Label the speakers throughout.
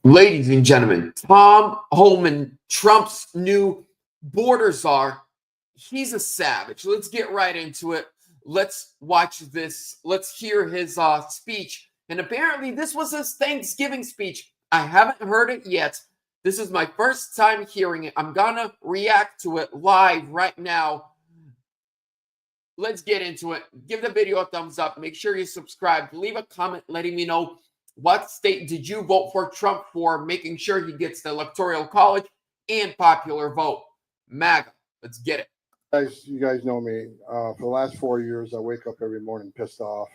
Speaker 1: Ladies and gentlemen, Tom Homan, Trump's new border czar, he's a savage. Let's get right into it. Let's watch this. Let's hear his speech. And apparently this was his Thanksgiving speech. I haven't heard it yet. This is my first time hearing it. I'm going to react to it live right now. Let's get into it. Give the video a thumbs up. Make sure you subscribe. Leave a comment letting me know what state did you vote for Trump for, making sure he gets the Electoral College and popular vote. MAGA. Let's get it.
Speaker 2: You guys know me. For the last 4 years, I wake up every morning pissed off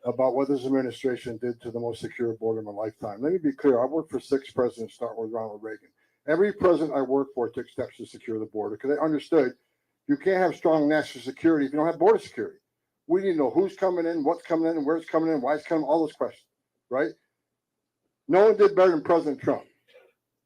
Speaker 2: about what this administration did to the most secure border in my lifetime. Let me be clear. I worked for 6 presidents, starting with Ronald Reagan. Every president I worked for took steps to secure the border because they understood you can't have strong national security if you don't have border security. We need to know who's coming in, what's coming in, and where it's coming in, why it's coming, all those questions, right? No one did better than President Trump.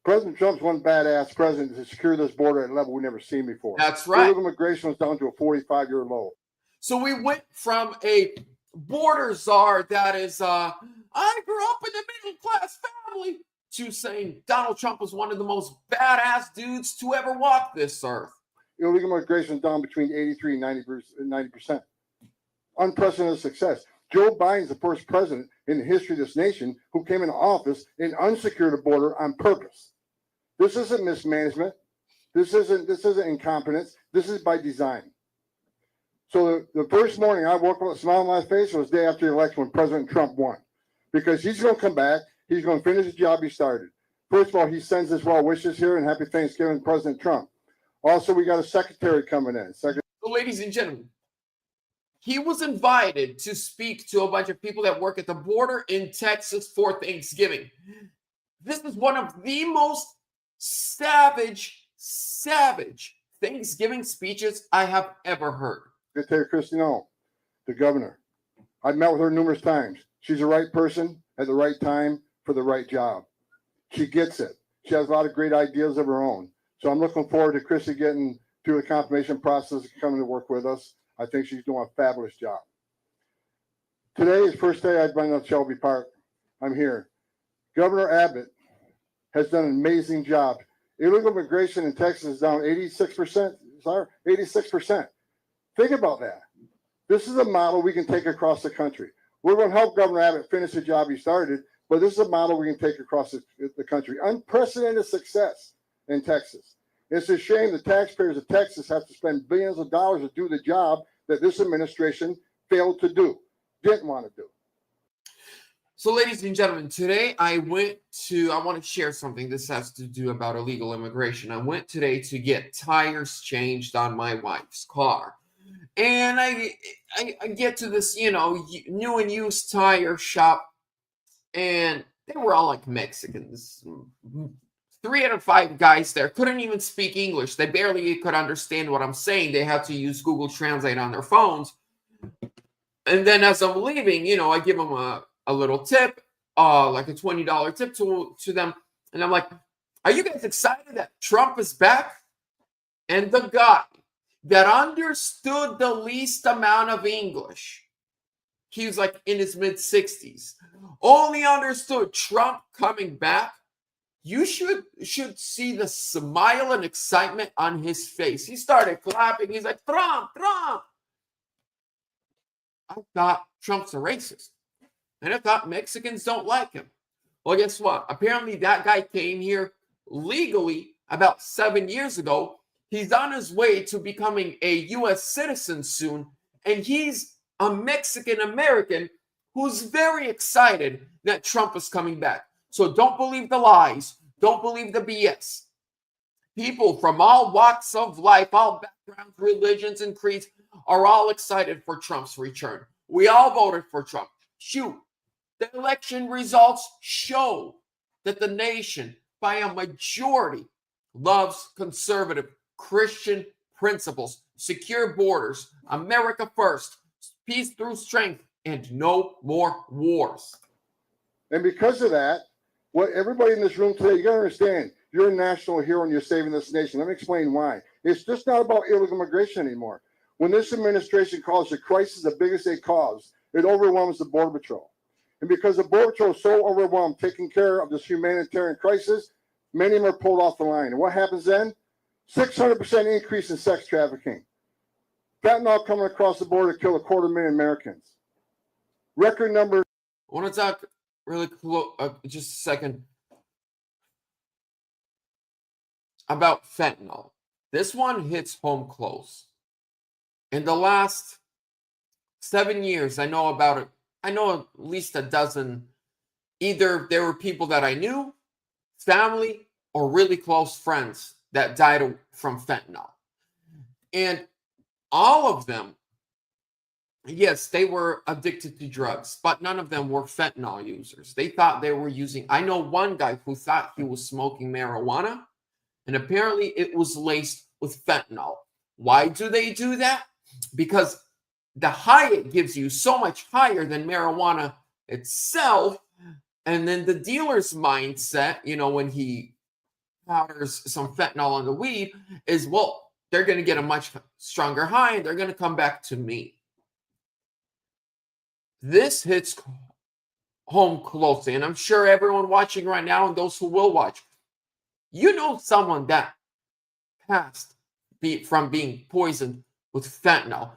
Speaker 2: President Trump's one badass president to secure this border at a level we've never seen before.
Speaker 1: That's right.
Speaker 2: Illegal immigration was down to a 45-year low.
Speaker 1: So we went from a border czar that is, I grew up in a middle-class family, to saying Donald Trump was one of the most badass dudes to ever walk this earth.
Speaker 2: Illegal immigration down between 83 and 90%. Unprecedented success. Joe Biden's the first president in the history of this nation who came into office and unsecured the border on purpose. This isn't mismanagement. This isn't incompetence. This is by design. So the first morning I woke up with a smile on my face was the day after the election when President Trump won. Because he's going to come back. He's going to finish the job he started. First of all, he sends his well wishes here and happy Thanksgiving, President Trump. Also, we got a secretary coming in.
Speaker 1: So, ladies and gentlemen, he was invited to speak to a bunch of people that work at the border in Texas for Thanksgiving. This is one of the most savage Thanksgiving speeches I have ever heard.
Speaker 2: Secretary Christine, the governor. I've met with her numerous times. She's the right person at the right time for the right job. She gets it. She has a lot of great ideas of her own. So I'm looking forward to Chrissy getting through the confirmation process and coming to work with us. I think she's doing a fabulous job. Today is the first day I've been at Shelby Park. I'm here. Governor Abbott has done an amazing job. Illegal immigration in Texas is down 86%. Sorry, 86%. Think about that. This is a model we can take across the country. We're going to help Governor Abbott finish the job he started, but this is a model we can take across the country. Unprecedented success in Texas. It's a shame the taxpayers of Texas have to spend billions of dollars to do the job that this administration failed to do, didn't want to do.
Speaker 1: So, ladies and gentlemen, today I want to share something. This has to do about illegal immigration. I went today to get tires changed on my wife's car. And I get to this, new and used tire shop, and they were all like Mexicans. 3 out of 5 guys there couldn't even speak English. They barely could understand what I'm saying. They had to use Google Translate on their phones. And then as I'm leaving, I give them a little tip, like a $20 tip to them. And I'm like, are you guys excited that Trump is back? And the guy that understood the least amount of English, he was like in his mid-60s, only understood Trump coming back. You should see the smile and excitement on his face. He started clapping. He's like, Trump. I thought Trump's a racist. And I thought Mexicans don't like him. Well, guess what? Apparently that guy came here legally about 7 years ago. He's on his way to becoming a U.S. citizen soon. And he's a Mexican-American who's very excited that Trump is coming back. So don't believe the lies. Don't believe the BS. People from all walks of life, all backgrounds, religions, and creeds are all excited for Trump's return. We all voted for Trump. Shoot. The election results show that the nation, by a majority, loves conservative Christian principles, secure borders, America first, peace through strength, and no more wars.
Speaker 2: And because of that, what everybody in this room today, you got to understand, you're a national hero and you're saving this nation. Let me explain why. It's just not about illegal immigration anymore. When this administration calls the crisis the biggest they cause, it overwhelms the Border Patrol. And because the Border Patrol is so overwhelmed taking care of this humanitarian crisis, many of them are pulled off the line. And what happens then? 600% increase in sex trafficking. Fentanyl coming across the border to kill 250,000 Americans. Record number.
Speaker 1: I want to talk really close, just a second, about fentanyl. This one hits home close. In the last 7 years, I know about it. I know at least a dozen. Either there were people that I knew, family, or really close friends that died from fentanyl. And all of them, yes, they were addicted to drugs, but none of them were fentanyl users. They thought they were using. I know one guy who thought he was smoking marijuana, and apparently it was laced with fentanyl. Why do they do that? Because the high it gives you so much higher than marijuana itself. And then the dealer's mindset, you know, when he powders some fentanyl on the weed, is, well, they're going to get a much stronger high and they're going to come back to me. This hits home closely. And I'm sure everyone watching right now and those who will watch, you know someone that passed from being poisoned with fentanyl.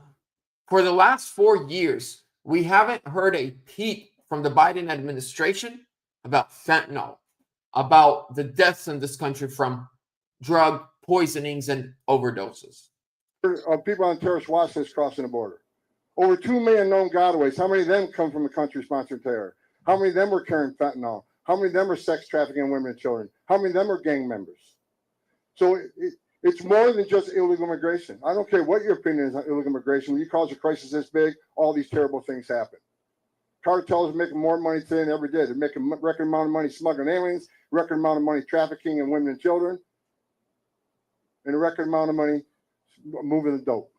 Speaker 1: For the last 4 years, we haven't heard a peep from the Biden administration about fentanyl, about the deaths in this country from drug poisonings and overdoses.
Speaker 2: Of people on terrorist watch lists crossing the border. Over 2 million known gotaways. How many of them come from a country sponsored terror? How many of them were carrying fentanyl? How many of them are sex trafficking women and children? How many of them are gang members? So it's more than just illegal immigration. I don't care what your opinion is on illegal immigration. When you cause a crisis this big, all these terrible things happen. Cartels are making more money today than ever did. They're making a record amount of money smuggling aliens, record amount of money trafficking in women and children, and a record amount of money moving the dope.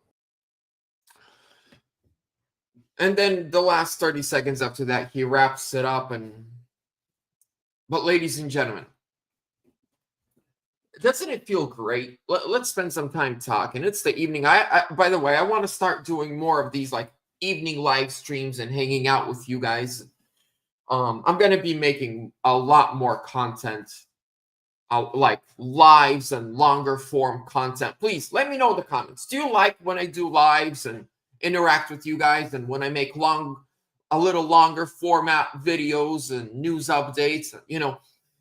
Speaker 1: And then the last 30 seconds after that, he wraps it up. But ladies and gentlemen, doesn't it feel great? Let's spend some time talking. It's the evening. By the way, I want to start doing more of these like evening live streams and hanging out with you guys. I'm going to be making a lot more content, like lives and longer form content. Please let me know in the comments. Do you like when I do lives and interact with you guys, and when I make a little longer format videos and news updates, you know,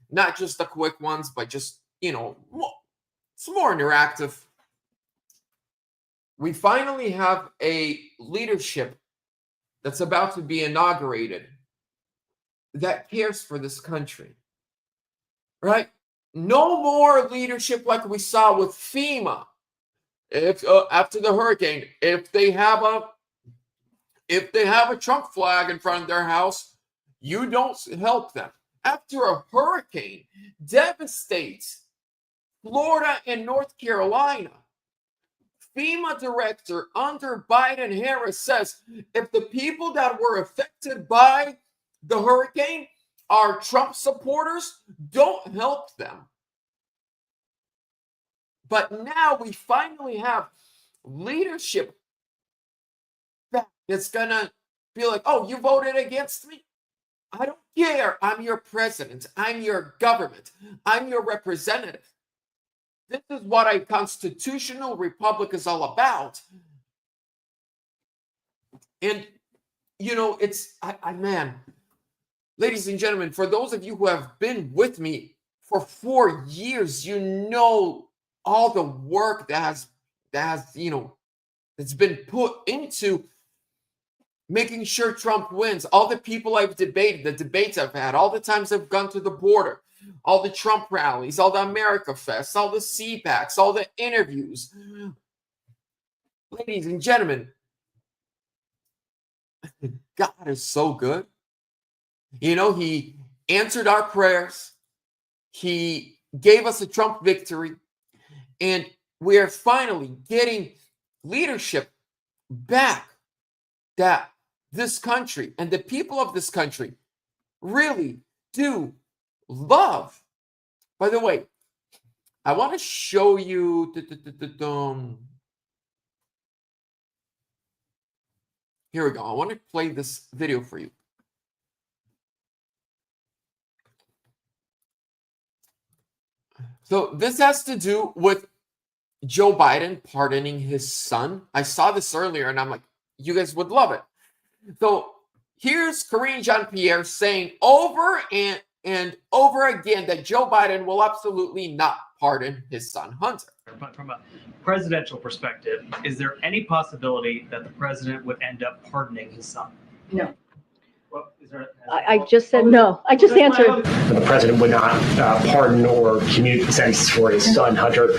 Speaker 1: not just the quick ones, but just, you know, it's more interactive. We finally have a leadership that's about to be inaugurated that cares for this country, right? No more leadership like we saw with FEMA. If after the hurricane, if they have a Trump flag in front of their house, you don't help them. After a hurricane devastates Florida and North Carolina, FEMA director under Biden Harris says if the people that were affected by the hurricane are Trump supporters, don't help them. But now we finally have leadership that's going to be like, oh, you voted against me? I don't care. I'm your president. I'm your government. I'm your representative. This is what a constitutional republic is all about. And, you know, man, ladies and gentlemen, for those of you who have been with me for 4 years, you know all the work that's been put into making sure Trump wins. All the people I've debated, the debates I've had, all the times I've gone to the border, all the Trump rallies, all the America Fests, all the CPACs, all the interviews. Ladies and gentlemen, God is so good. You know, he answered our prayers. He gave us a Trump victory. And we are finally getting leadership back that this country and the people of this country really do love. By the way, I want to show you. Here we go. I want to play this video for you. So this has to do with Joe Biden pardoning his son. I saw this earlier and I'm like, you guys would love it. So here's Karine Jean-Pierre saying over and over again that Joe Biden will absolutely not pardon his son Hunter.
Speaker 3: But from a presidential perspective, is there any possibility that the president would end up pardoning his son?
Speaker 4: No.
Speaker 3: Well, is there,
Speaker 4: I just said no. I just answered.
Speaker 5: The president would not pardon or commute the sentences for his son, Hunter.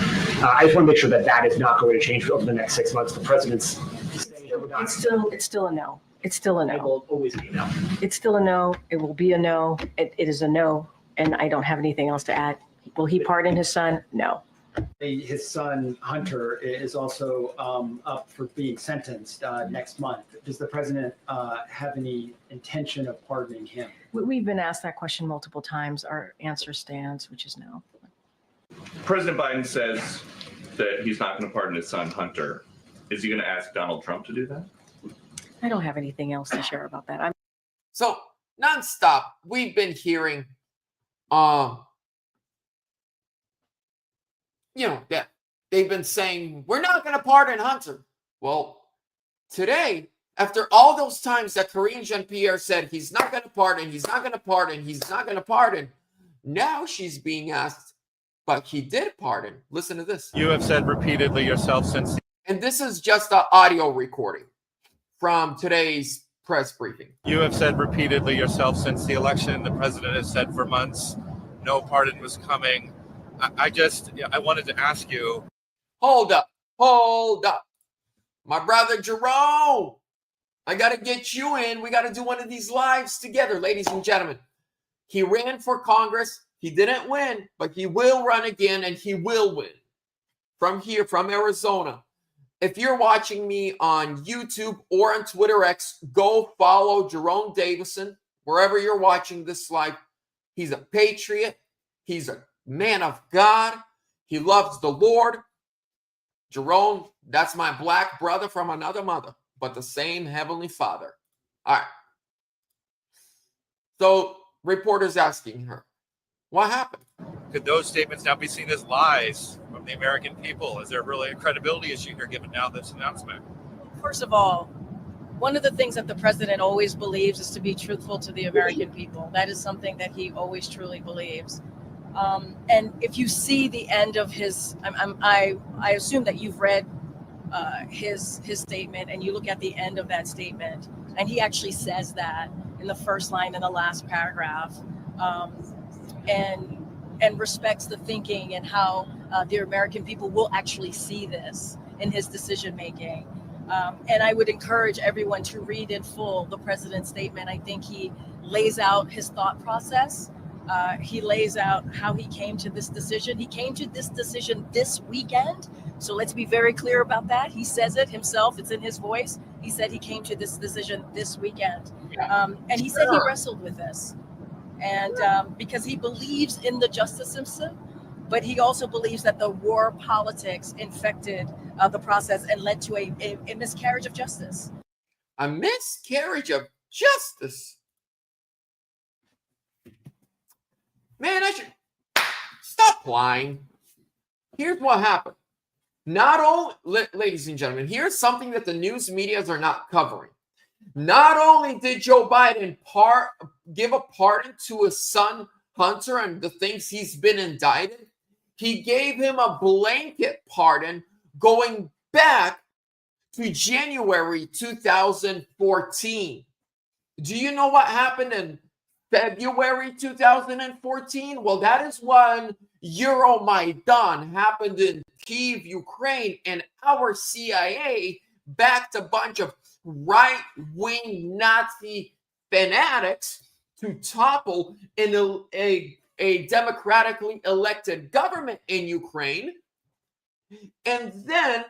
Speaker 5: I just want to make sure that that is not going to change over the next 6 months. The president's
Speaker 4: It's still a no. It's still a
Speaker 5: It
Speaker 4: no.
Speaker 5: will always be a no.
Speaker 4: It's still a no. It will be a no. It is a no. And I don't have anything else to add. Will he pardon his son? No.
Speaker 5: His son, Hunter, is also up for being sentenced next month. Does the president have any intention of pardoning him?
Speaker 4: We've been asked that question multiple times. Our answer stands, which is no.
Speaker 6: President Biden says that he's not going to pardon his son, Hunter. Is he going to ask Donald Trump to do that?
Speaker 4: I don't have anything else to share about that.
Speaker 1: So nonstop, we've been hearing, that they've been saying, we're not going to pardon Hunter. Well, today, after all those times that Karine Jean-Pierre said he's not going to pardon, he's not going to pardon, he's not going to pardon, now she's being asked, but he did pardon. Listen to this.
Speaker 7: You have said repeatedly yourself since.
Speaker 1: And this is just an audio recording from today's press briefing.
Speaker 7: You have said repeatedly yourself since the election. The president has said for months, no pardon was coming. I wanted to ask you.
Speaker 1: Hold up. My brother Jerome, I got to get you in. We got to do one of these lives together, ladies and gentlemen. He ran for Congress. He didn't win, but he will run again and he will win. From here, from Arizona. If you're watching me on YouTube or on Twitter X, go follow Jerome Davison wherever you're watching this live. He's a patriot. He's a man of God. He loves the Lord. Jerome, that's my black brother from another mother, but the same Heavenly Father. All right. So reporters asking her, what happened?
Speaker 7: Could those statements now be seen as lies from the American people? Is there really a credibility issue here given now this announcement?
Speaker 8: First of all, one of the things that the president always believes is to be truthful to the American people. That is something that he always truly believes. And if you see the end of his, I assume that you've read his statement, and you look at the end of that statement, and he actually says that in the first line in the last paragraph, and respects the thinking and how the American people will actually see this in his decision making. And I would encourage everyone to read in full the president's statement. I think he lays out his thought process. He lays out how he came to this decision. He came to this decision this weekend. So let's be very clear about that. He says it himself. It's in his voice. He said he came to this decision this weekend. And he said he wrestled with this. And because he believes in the justice system, but he also believes that the war politics infected the process and led to a miscarriage of justice.
Speaker 1: A miscarriage of justice? Man, I should stop lying. Here's what happened. Not only, ladies and gentlemen, here's something that the news medias are not covering. Not only did Joe Biden give a pardon to his son, Hunter, and the things he's been indicted, he gave him a blanket pardon going back to January 2014. Do you know what happened in February 2014? Well, that is when Euromaidan happened in Kyiv, Ukraine, and our CIA backed a bunch of right-wing Nazi fanatics to topple a democratically elected government in Ukraine. And then,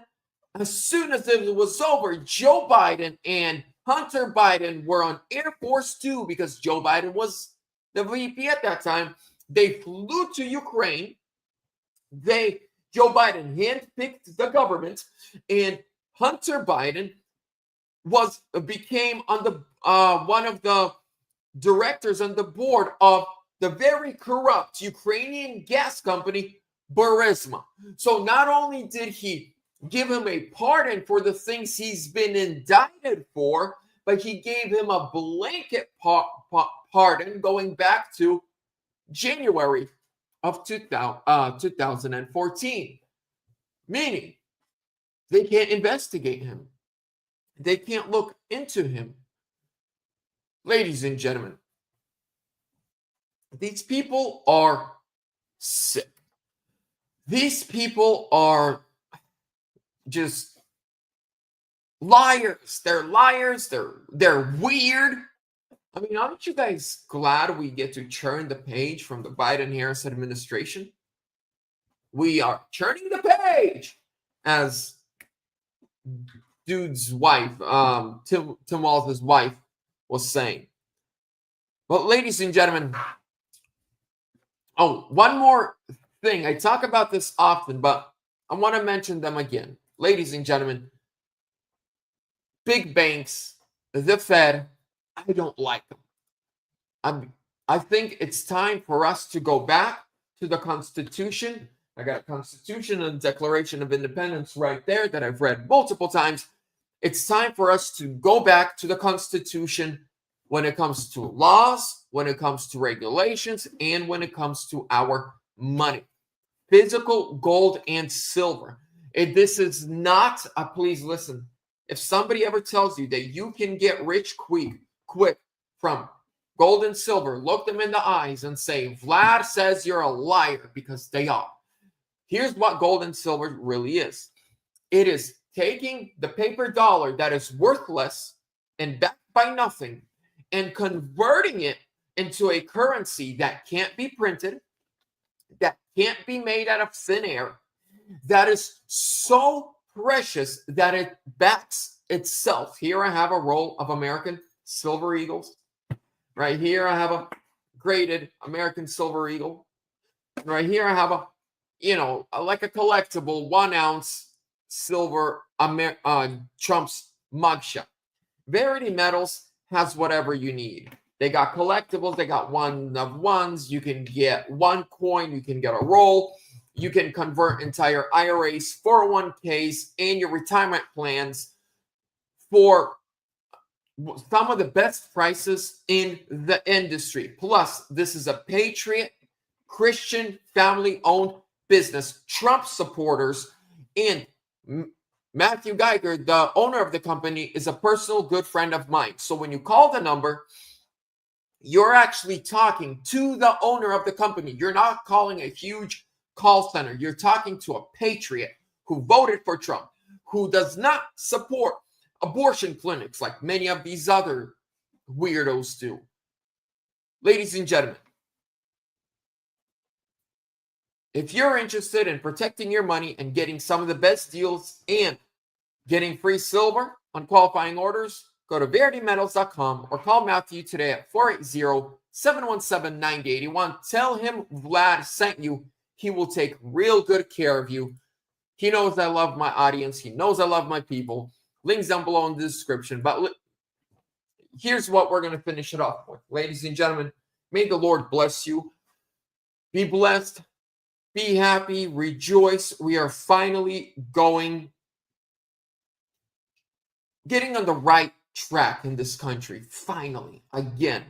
Speaker 1: as soon as it was over, Joe Biden and Hunter Biden were on Air Force Two because Joe Biden was the VP at that time. They flew to Ukraine. Joe Biden handpicked the government, and Hunter Biden became on the one of the directors on the board of the very corrupt Ukrainian gas company Burisma. So not only did he give him a pardon for the things he's been indicted for, but he gave him a blanket pardon going back to January of 2014, meaning they can't investigate him. They can't look into him. Ladies and gentlemen, these people are sick. These people are just liars. They're liars. They're weird. I mean, aren't you guys glad we get to turn the page from the Biden-Harris administration? We are turning the page, as dude's wife, Tim Walz's wife, was saying. But ladies and gentlemen, oh, one more thing. I talk about this often, but I want to mention them again. Ladies and gentlemen, big banks, the Fed, I don't like them. I think it's time for us to go back to the Constitution. I got a Constitution and Declaration of Independence right there that I've read multiple times. It's time for us to go back to the Constitution when it comes to laws, when it comes to regulations, and when it comes to our money. Physical gold and silver. This is not a, please listen. If somebody ever tells you that you can get rich quick from gold and silver, look them in the eyes and say, Vlad says you're a liar, because they are. Here's what gold and silver really is. It is taking the paper dollar that is worthless and backed by nothing and converting it into a currency that can't be printed, that can't be made out of thin air, that is so precious that it backs itself. Here I have a roll of American Silver Eagles. Right here I have a graded American Silver Eagle. Right here I have a, like a collectible 1 ounce silver Trump's mugshot. Verity Metals has whatever you need. They got collectibles. They got 1 of 1s. You can get 1 coin. You can get a roll. You can convert entire IRAs, 401ks, and your retirement plans for some of the best prices in the industry. Plus, this is a patriot, Christian, family-owned business. Trump supporters and Matthew Geiger, the owner of the company, is a personal good friend of mine. So when you call the number, you're actually talking to the owner of the company. You're not calling a huge call center. You're talking to a patriot who voted for Trump, who does not support abortion clinics like many of these other weirdos do. Ladies and gentlemen, if you're interested in protecting your money and getting some of the best deals and getting free silver on qualifying orders, go to veritymetals.com or call Matthew today at 480-717-9081. Tell him Vlad sent you. He will take real good care of you. He knows I love my audience. He knows I love my people. Links down below in the description. But here's what we're going to finish it off with. Ladies and gentlemen, may the Lord bless you. Be blessed. Be happy. Rejoice. We are finally getting on the right track in this country. Finally. Again.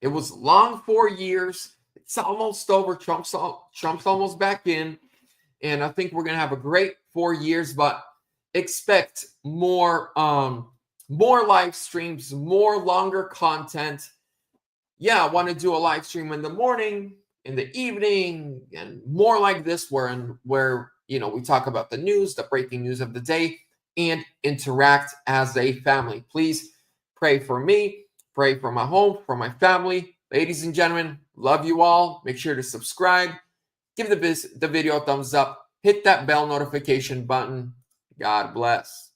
Speaker 1: It was long 4 years. It's almost over. Trump's almost back in. And I think we're going to have a great 4 years, but expect more live streams, more longer content. Yeah, I want to do a live stream in the morning, in the evening, and more like this where we talk about the news, the breaking news of the day, and interact as a family. Please pray for me, pray for my home, for my family. Ladies and gentlemen, love you all. Make sure to subscribe. Give the video a thumbs up. Hit that bell notification button. God bless.